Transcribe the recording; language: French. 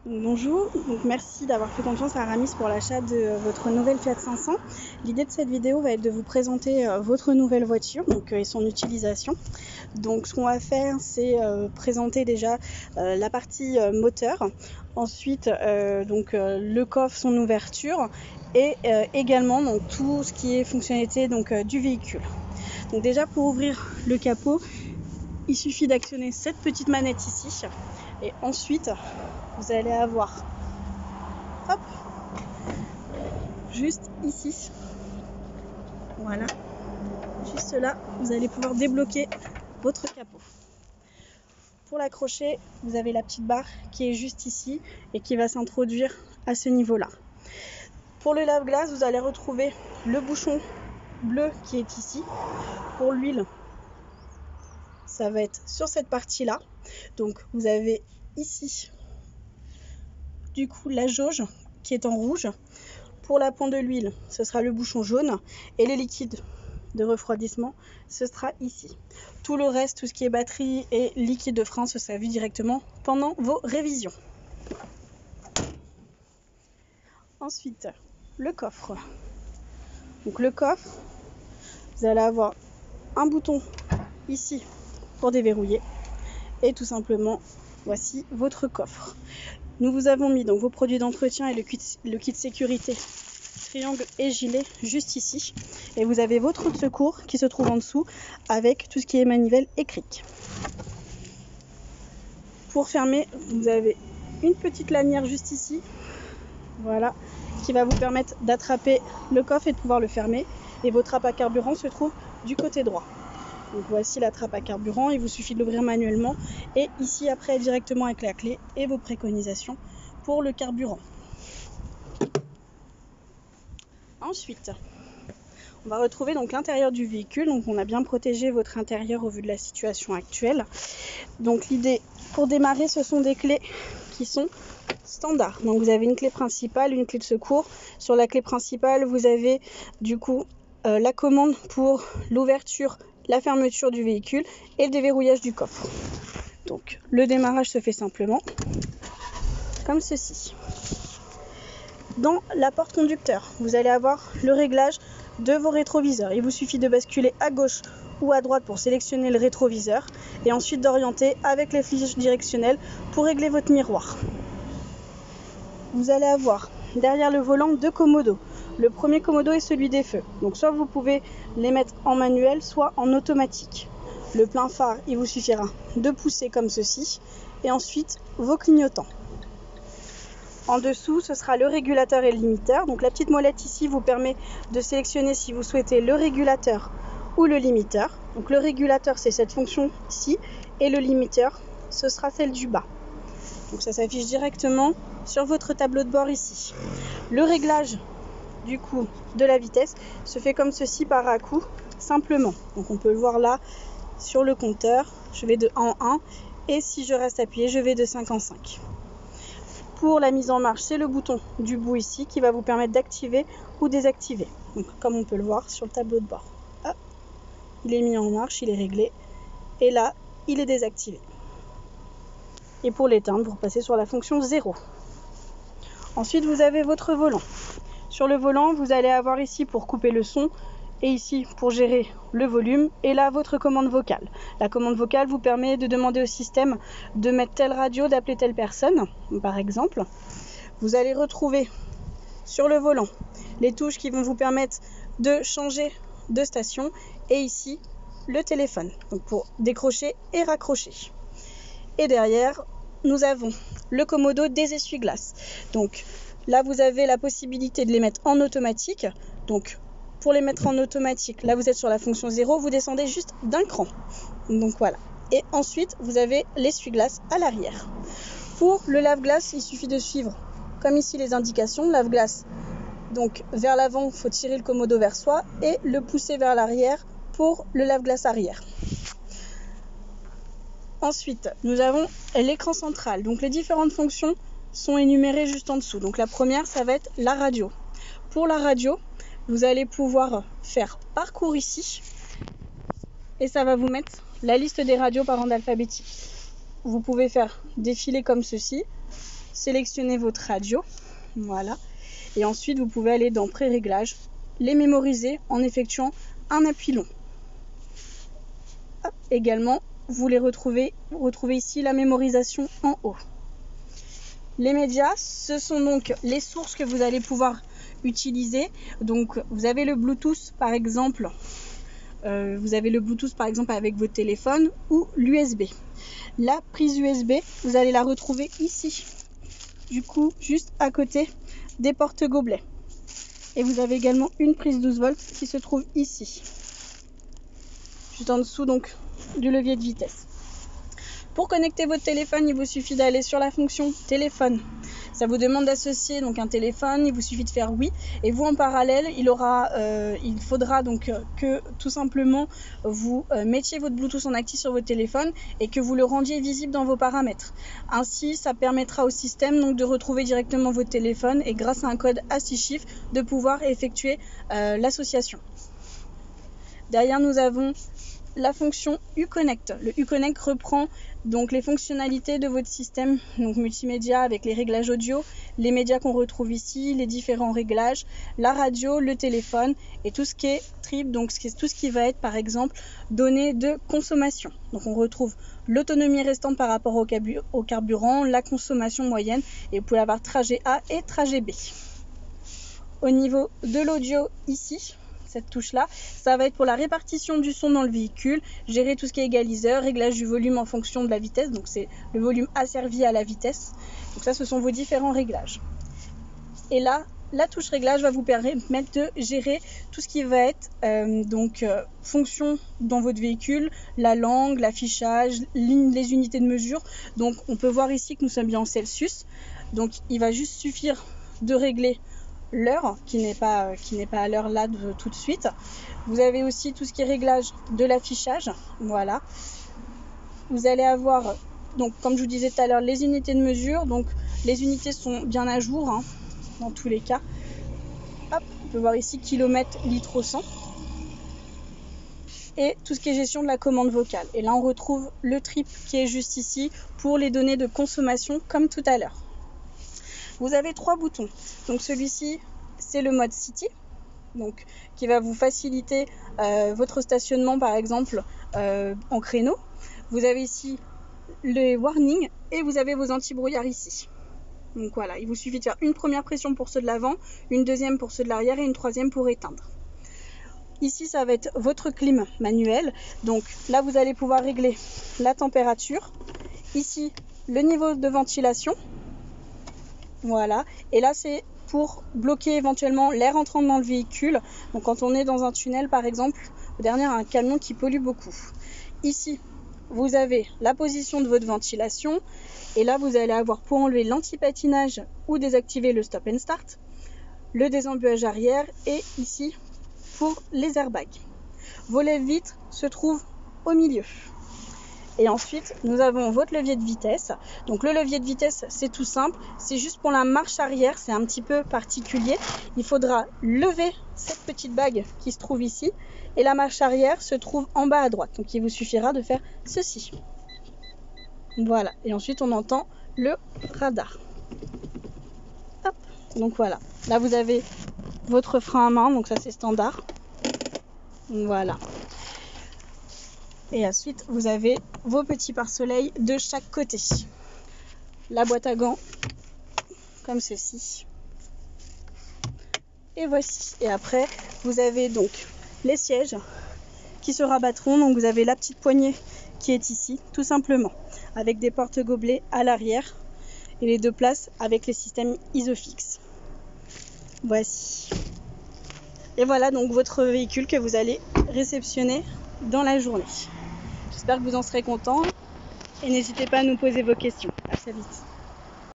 Bonjour, merci d'avoir fait confiance à Aramis pour l'achat de votre nouvelle Fiat 500. L'idée de cette vidéo va être de vous présenter votre nouvelle voiture et son utilisation. Donc ce qu'on va faire, c'est présenter déjà la partie moteur, ensuite le coffre, son ouverture et également tout ce qui est fonctionnalité du véhicule. Donc déjà pour ouvrir le capot, il suffit d'actionner cette petite manette ici et ensuite vous allez avoir juste ici, voilà, juste là, vous allez pouvoir débloquer votre capot. Pour l'accrocher, vous avez la petite barre qui est juste ici et qui va s'introduire à ce niveau-là. Pour le lave-glace, vous allez retrouver le bouchon bleu qui est ici. Pour l'huile, ça va être sur cette partie-là. Donc vous avez ici du coup la jauge qui est en rouge. Pour la pompe de l'huile, ce sera le bouchon jaune et les liquides de refroidissement, ce sera ici. Tout le reste, tout ce qui est batterie et liquide de frein, ce sera vu directement pendant vos révisions. Ensuite, le coffre. Donc le coffre, vous allez avoir un bouton ici pour déverrouiller et tout simplement, voici votre coffre. Nous vous avons mis donc vos produits d'entretien et le kit sécurité triangle et gilet juste ici, et vous avez votre roue de secours qui se trouve en dessous avec tout ce qui est manivelle et cric. Pour fermer, vous avez une petite lanière juste ici, voilà, qui va vous permettre d'attraper le coffre et de pouvoir le fermer, et votre trappe à carburant se trouve du côté droit. Donc voici la trappe à carburant, il vous suffit de l'ouvrir manuellement et ici après directement avec la clé et vos préconisations pour le carburant. Ensuite, on va retrouver donc l'intérieur du véhicule. Donc on a bien protégé votre intérieur au vu de la situation actuelle. Donc l'idée pour démarrer, ce sont des clés qui sont standards. Donc vous avez une clé principale, une clé de secours. Sur la clé principale, vous avez du coup la commande pour l'ouverture, la fermeture du véhicule et le déverrouillage du coffre. Donc le démarrage se fait simplement comme ceci. Dans la porte conducteur, vous allez avoir le réglage de vos rétroviseurs. Il vous suffit de basculer à gauche ou à droite pour sélectionner le rétroviseur et ensuite d'orienter avec les flèches directionnelles pour régler votre miroir. Vous allez avoir derrière le volant deux commodos. Le premier commodo est celui des feux. Donc soit vous pouvez les mettre en manuel, soit en automatique. Le plein phare, il vous suffira de pousser comme ceci et ensuite vos clignotants. En dessous, ce sera le régulateur et le limiteur. Donc la petite molette ici vous permet de sélectionner si vous souhaitez le régulateur ou le limiteur. Donc le régulateur, c'est cette fonction ici, et le limiteur, ce sera celle du bas. Donc ça s'affiche directement sur votre tableau de bord ici. Le réglage du coup de la vitesse se fait comme ceci par à-coup, simplement. Donc on peut le voir là sur le compteur, je vais de 1 en 1 et si je reste appuyé, je vais de 5 en 5. Pour la mise en marche, c'est le bouton du bout ici qui va vous permettre d'activer ou désactiver. Donc, comme on peut le voir sur le tableau de bord. Hop, il est mis en marche, il est réglé. Et là, il est désactivé. Et pour l'éteindre, vous repassez sur la fonction 0. Ensuite, vous avez votre volant. Sur le volant, vous allez avoir ici pour couper le son et ici pour gérer le volume. Et là, votre commande vocale. La commande vocale vous permet de demander au système de mettre telle radio, d'appeler telle personne, par exemple. Vous allez retrouver sur le volant les touches qui vont vous permettre de changer de station. Et ici, le téléphone, donc pour décrocher et raccrocher. Et derrière, nous avons le commodo des essuie-glaces. Donc là, vous avez la possibilité de les mettre en automatique. Donc pour les mettre en automatique, là vous êtes sur la fonction 0, vous descendez juste d'un cran. Donc voilà. Et ensuite, vous avez l'essuie-glace à l'arrière. Pour le lave-glace, il suffit de suivre, comme ici, les indications. Lave-glace, donc vers l'avant, il faut tirer le commodo vers soi et le pousser vers l'arrière pour le lave-glace arrière. Ensuite, nous avons l'écran central. Donc les différentes fonctions sont énumérées juste en dessous. Donc la première, ça va être la radio. Pour la radio, vous allez pouvoir faire parcours ici et ça va vous mettre la liste des radios par ordre alphabétique. Vous pouvez faire défiler comme ceci sélectionner votre radio. Voilà. Et ensuite, vous pouvez aller dans pré-réglages, les mémoriser en effectuant un appui long. Hop. Également, vous retrouvez ici la mémorisation en haut. Les médias, ce sont donc les sources que vous allez pouvoir utiliser. Donc, vous avez le Bluetooth par exemple. Avec votre téléphone ou l'USB. La prise USB, vous allez la retrouver ici. Du coup, juste à côté des portes gobelets. Et vous avez également une prise 12 volts qui se trouve ici. Juste en dessous donc du levier de vitesse. Pour connecter votre téléphone, il vous suffit d'aller sur la fonction téléphone. Ça vous demande d'associer donc un téléphone, il vous suffit de faire oui. Et vous en parallèle, il faudra donc que tout simplement vous mettiez votre Bluetooth en actif sur votre téléphone et que vous le rendiez visible dans vos paramètres. Ainsi, ça permettra au système donc de retrouver directement votre téléphone et grâce à un code à 6 chiffres de pouvoir effectuer l'association. Derrière, nous avons la fonction Uconnect. Le Uconnect reprend donc les fonctionnalités de votre système, donc multimédia avec les réglages audio, les médias qu'on retrouve ici, les différents réglages, la radio, le téléphone et tout ce qui est trip, donc tout ce qui va être par exemple données de consommation. Donc on retrouve l'autonomie restante par rapport au carburant, la consommation moyenne et vous pouvez avoir trajet A et trajet B. Au niveau de l'audio ici, cette touche là, ça va être pour la répartition du son dans le véhicule, gérer tout ce qui est égaliseur, réglage du volume en fonction de la vitesse, donc c'est le volume asservi à la vitesse. Donc ça, ce sont vos différents réglages. Et là, la touche réglage va vous permettre de gérer tout ce qui va être fonction dans votre véhicule, la langue, l'affichage, les unités de mesure. Donc on peut voir ici que nous sommes bien en Celsius, donc il va juste suffire de régler l'heure qui n'est pas à l'heure là tout de suite. Vous avez aussi tout ce qui est réglage de l'affichage. Voilà. Vous allez avoir, donc comme je vous disais tout à l'heure, les unités de mesure. Donc les unités sont bien à jour dans tous les cas. Hop, on peut voir ici kilomètres, litres au 100. Et tout ce qui est gestion de la commande vocale. Et là on retrouve le trip qui est juste ici pour les données de consommation comme tout à l'heure. Vous avez 3 boutons. Donc celui-ci, c'est le mode City, donc qui va vous faciliter votre stationnement par exemple en créneau. Vous avez ici les warnings et vous avez vos anti-brouillard ici. Donc voilà, il vous suffit de faire une première pression pour ceux de l'avant, une deuxième pour ceux de l'arrière et une troisième pour éteindre. Ici, ça va être votre clim manuel. Donc là, vous allez pouvoir régler la température. Ici, le niveau de ventilation. Voilà, et là c'est pour bloquer éventuellement l'air entrant dans le véhicule. Donc quand on est dans un tunnel par exemple, ou derrière un camion qui pollue beaucoup. Ici, vous avez la position de votre ventilation. Et là, vous allez avoir pour enlever l'anti-patinage ou désactiver le stop and start, le désembuage arrière et ici pour les airbags. Vos lève-vitres se trouvent au milieu. Et ensuite, nous avons votre levier de vitesse. Donc le levier de vitesse, c'est tout simple. C'est juste pour la marche arrière, c'est un petit peu particulier. Il faudra lever cette petite bague qui se trouve ici. Et la marche arrière se trouve en bas à droite. Donc il vous suffira de faire ceci. Voilà. Et ensuite, on entend le radar. Hop. Donc voilà. Là, vous avez votre frein à main. Donc ça, c'est standard. Voilà. Et ensuite, vous avez vos petits pare-soleil de chaque côté. La boîte à gants, comme ceci. Et voici. Et après, vous avez donc les sièges qui se rabattront. Donc vous avez la petite poignée qui est ici, tout simplement. Avec des portes gobelets à l'arrière. Et les 2 places avec les systèmes Isofix. Voici. Et voilà donc votre véhicule que vous allez réceptionner dans la journée. J'espère que vous en serez contents et n'hésitez pas à nous poser vos questions. À très vite.